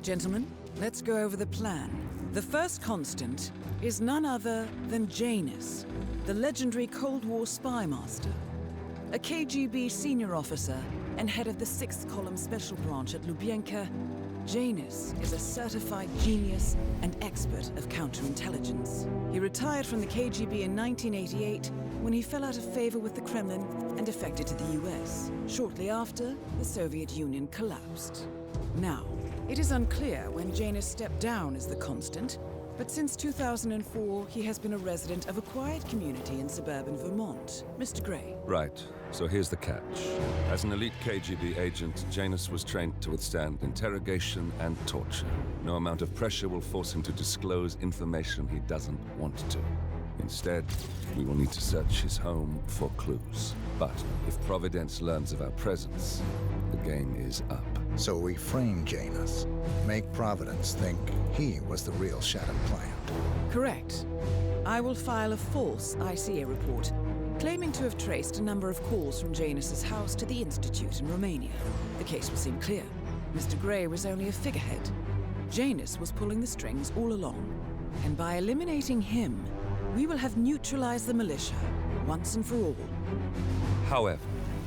Gentlemen, let's go over the plan. The first constant is none other than Janus, the legendary Cold War spy master. A KGB senior officer and head of the 6th Column Special Branch at Lubyanka, Janus is a certified genius and expert of counterintelligence. He retired from the KGB in 1988 when he fell out of favor with the Kremlin and defected to the US. Shortly after, the Soviet Union collapsed. Now, it is unclear when Janus stepped down as the constant, but since 2004, he has been a resident of a quiet community in suburban Vermont. Mr. Gray. Right. So here's the catch. As an elite KGB agent, Janus was trained to withstand interrogation and torture. No amount of pressure will force him to disclose information he doesn't want to. Instead, we will need to search his home for clues. But if Providence learns of our presence, the game is up. So we frame Janus, make Providence think he was the real shattered plant. Correct. I will file a false ICA report, claiming to have traced a number of calls from Janus's house to the Institute in Romania. The case will seem clear. Mr. Gray was only a figurehead. Janus was pulling the strings all along. And by eliminating him, we will have neutralized the militia, once and for all. However,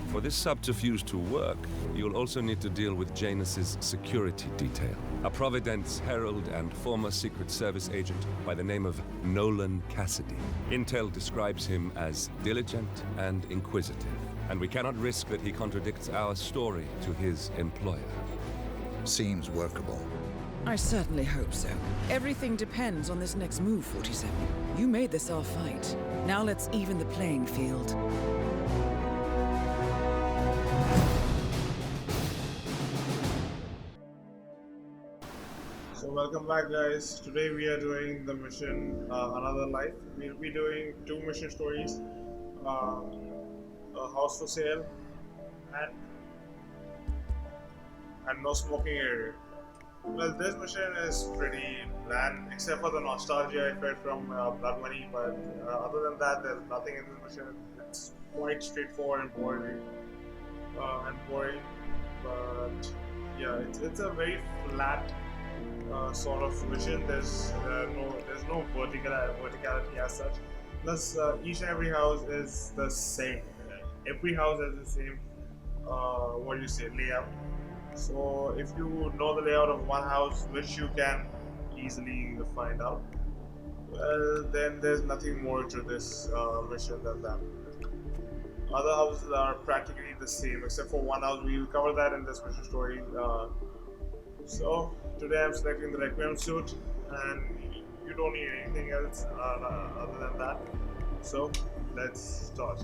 for this subterfuge to work, you'll also need to deal with Janus's security detail. A Providence herald and former Secret Service agent by the name of Nolan Cassidy. Intel describes him as diligent and inquisitive, and we cannot risk that he contradicts our story to his employer. Seems workable. I certainly hope so. Everything depends on this next move, 47. You made this our fight. Now let's even the playing field. So welcome back, guys. Today we are doing the mission Another Life. We'll be doing 2 mission stories, a house for sale and no smoking area. Well, this mission is pretty bland except for the nostalgia I felt from Blood Money, but other than that there's nothing in this mission. It's quite straightforward and boring, but yeah, it's a very flat sort of mission. There's no verticality as such. Plus, each and every house is the same. Every house has the same layout. So if you know the layout of one house, which you can easily find out, well, then there's nothing more to this mission than that. Other houses are practically the same except for one house. We will cover that in this mission story. So today I'm selecting the Requiem suit, and you don't need anything else other than that. So let's start.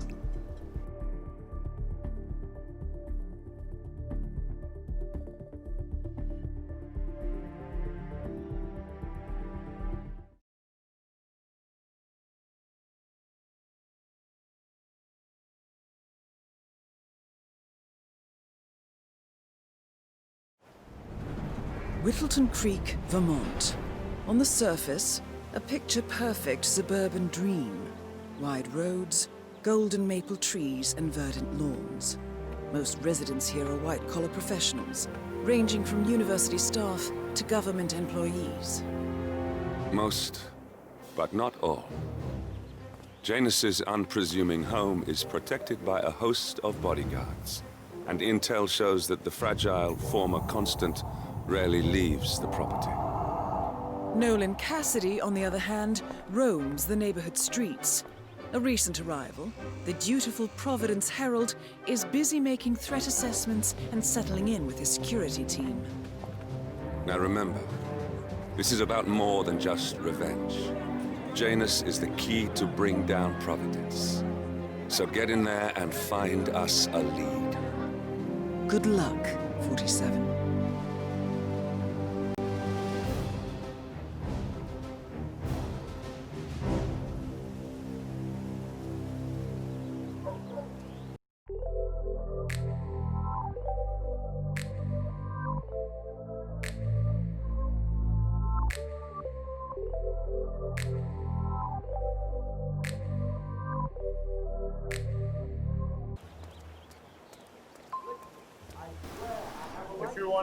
Whittleton Creek, Vermont. On the surface, a picture-perfect suburban dream. Wide roads, golden maple trees, and verdant lawns. Most residents here are white-collar professionals, ranging from university staff to government employees. Most, but not all. Janus's unpresuming home is protected by a host of bodyguards, and intel shows that the fragile former constant rarely leaves the property. Nolan Cassidy, on the other hand, roams the neighborhood streets. A recent arrival, the dutiful Providence Herald is busy making threat assessments and settling in with his security team. Now remember, this is about more than just revenge. Janus is the key to bring down Providence. So get in there and find us a lead. Good luck, 47.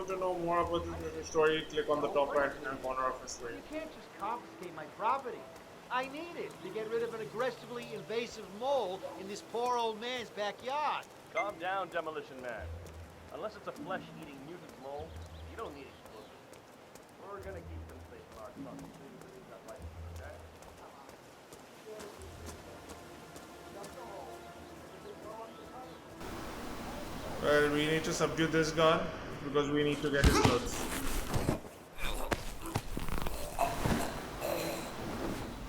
want to know more about this story, click on the top right hand corner of the screen. You can't just confiscate my property. I need it to get rid of an aggressively invasive mole in this poor old man's backyard. Calm down, Demolition Man. Unless it's a flesh-eating mutant mole, you don't need explosives. We're gonna keep them safe in our custody. Okay? Well, we need to subdue this guy because we need to get his clothes.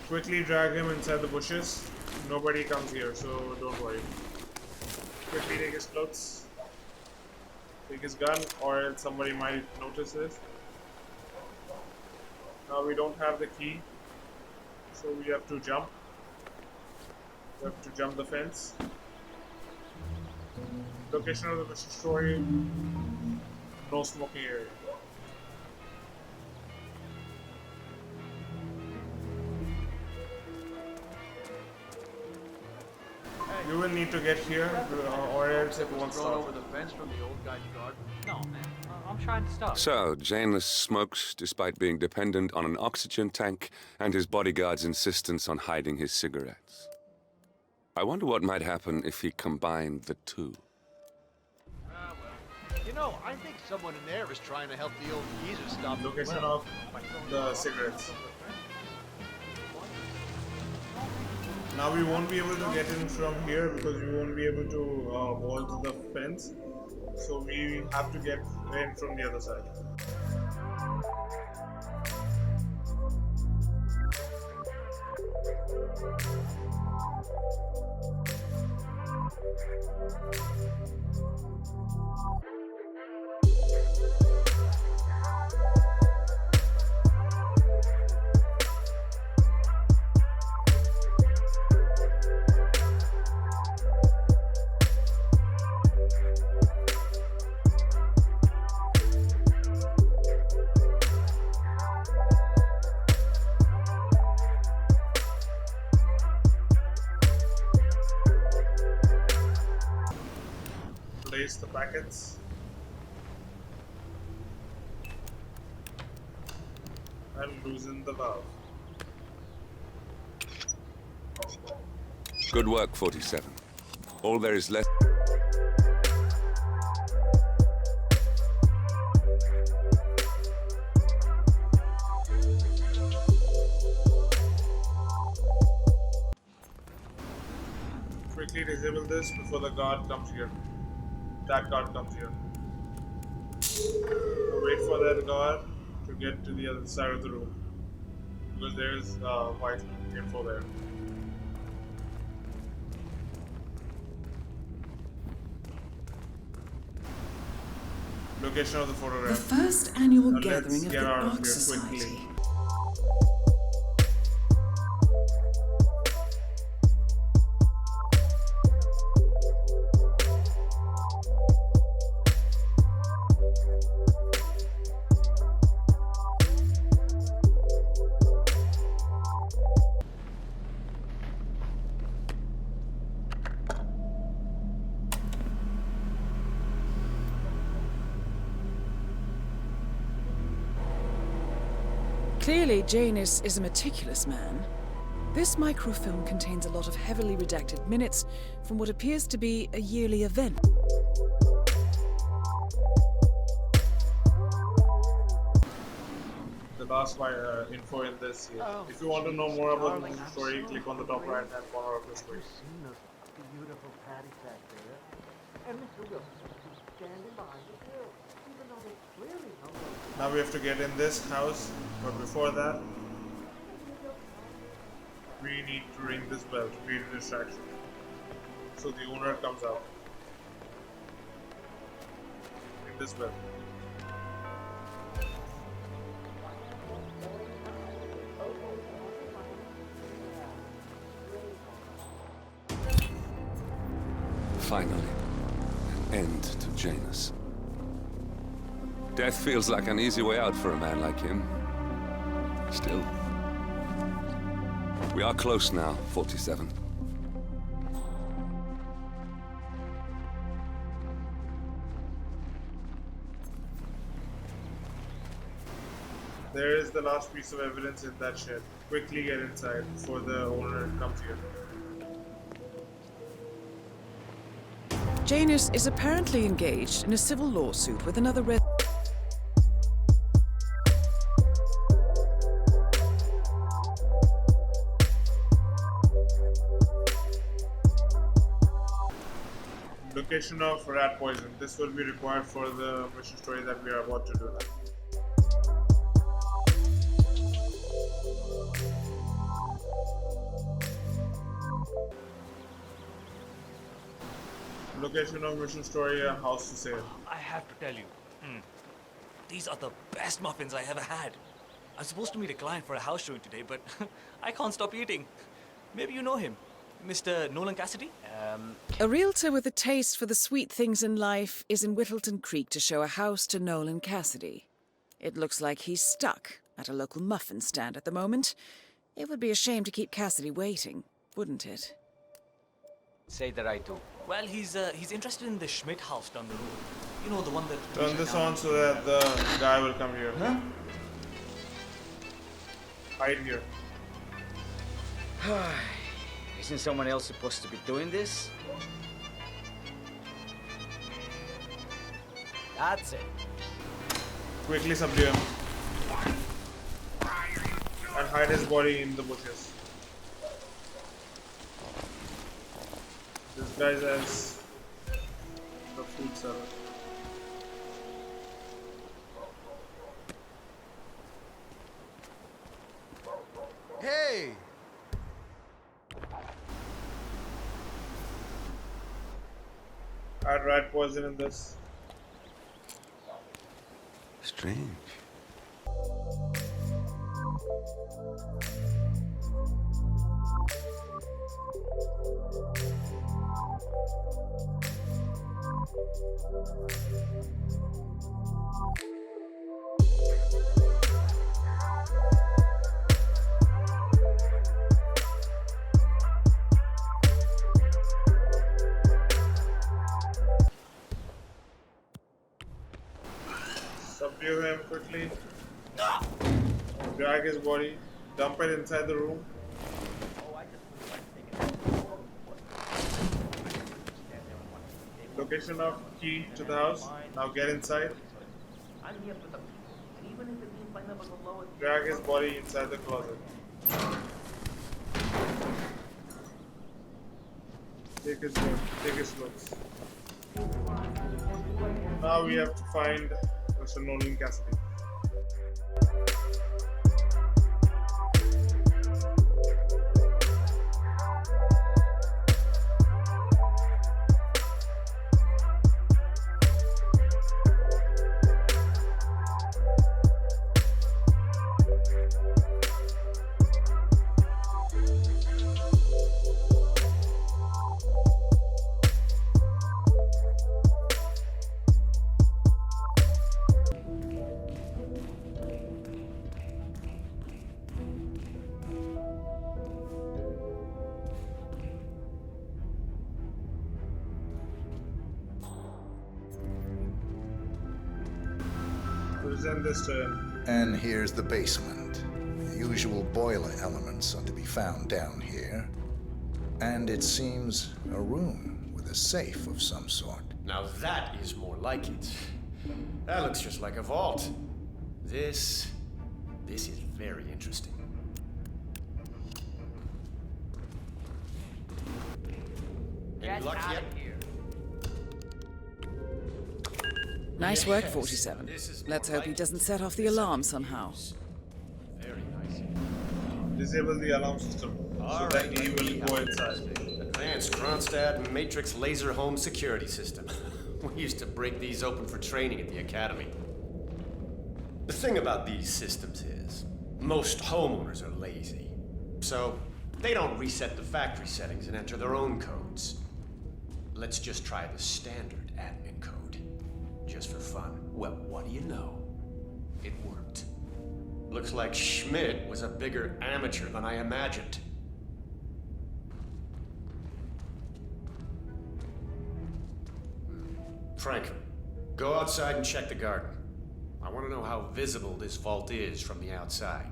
Quickly drag him inside the bushes. Nobody comes here, so don't worry. Quickly take his clothes. Take his gun, or else somebody might notice this. Now we don't have the key, so we have to jump. We have to jump the fence. Location of the story, no smoking area. You will need to get here, or else it won't Thrown start. over the fence from the old guy's garden. No, man. I'm trying to stop. So, Janus smokes despite being dependent on an oxygen tank and his bodyguard's insistence on hiding his cigarettes. I wonder what might happen if he combined the two. Ah, well. You know, I think someone in there is trying to help the old geezer stop Location well. of the cigarettes. Now we won't be able to get in from here because we won't be able to vault the fence. So we have to get in from the other side. Place the packets and loosen the valve. Good work, 47. All there is left. Quickly disable this before the guard comes here. That guard comes here. Wait for that guard to get to the other side of the room because there is vital info there. Location of the The photograph. first annual Now gathering let's of get the out of Ark here Society. quickly. Clearly, Janus is a meticulous man. This microfilm contains a lot of heavily redacted minutes from what appears to be a yearly event. The last info in this here. If you want to know more about the story, click on the top right hand corner of the screen. Seen those beautiful paddy back there. And Mr. Wilson is standing behind the hill, even though they clearly know those. Now we have to get in this house, but before that, we need to ring this bell to create a distraction. So the owner comes out. Ring this bell. Finally, an end to Janus. Death feels like an easy way out for a man like him. Still. We are close now, 47. There is the last piece of evidence in that shed. Quickly get inside before the owner comes here. Janus is apparently engaged in a civil lawsuit with another Location of rat poison. This will be required for the mission story that we are about to do now. Location of mission story, a house to sale. I have to tell you, these are the best muffins I ever had. I'm supposed to meet a client for a house showing today, but I can't stop eating. Maybe you know him, Mr. Nolan Cassidy? A realtor with a taste for the sweet things in life is in Whittleton Creek to show a house to Nolan Cassidy. It looks like he's stuck at a local muffin stand at the moment. It would be a shame to keep Cassidy waiting, wouldn't it? Say that I do. Well, he's interested in the Schmidt house down the road. You know, the one that... Turn this on so that the guy will come here. Huh? Hide here. Isn't someone else supposed to be doing this? That's it. Quickly subdue him. And hide his body in the bushes. This guy says the food seller. Hey! Add rat poison in this. Strange. Subdue him quickly. Drag his body. Dump it inside the room. Location of key to the house. Now get inside. I'm here for the peace. Even if it means my numbers are lower. Drag his body inside the closet. Take his look. Take his looks. Now we have to find Mr. Nolan Cassidy. Present this to him. And here's the basement. The usual boiler elements are to be found down here. And it seems a room with a safe of some sort. Now that is more like it. That looks just like a vault. This is very interesting. Any luck yet? Nice work, 47. Let's hope he doesn't set off the alarm somehow. Very nice. Disable the alarm system so that he will go inside. Advanced Kronstadt Matrix Laser Home Security System. We used to break these open for training at the academy. The thing about these systems is, most homeowners are lazy. So, they don't reset the factory settings and enter their own codes. Let's just try the standard admin code. Just for fun. Well, what do you know? It worked. Looks like Schmidt was a bigger amateur than I imagined. Frank, go outside and check the garden. I want to know how visible this vault is from the outside.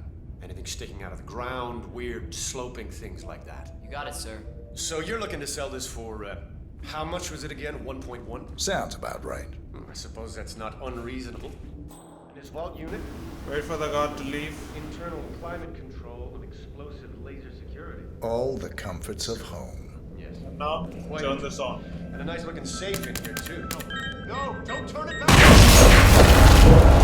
Anything sticking out of the ground, weird sloping things like that. You got it, sir. So you're looking to sell this for, how much was it again? 1.1? Sounds about right. I suppose that's not unreasonable. And his vault unit? Wait for the guard to leave. Internal climate control and explosive laser security. All the comforts of home. Yes. And now, turn this on. And a nice looking safe in here, too. No, don't turn it back!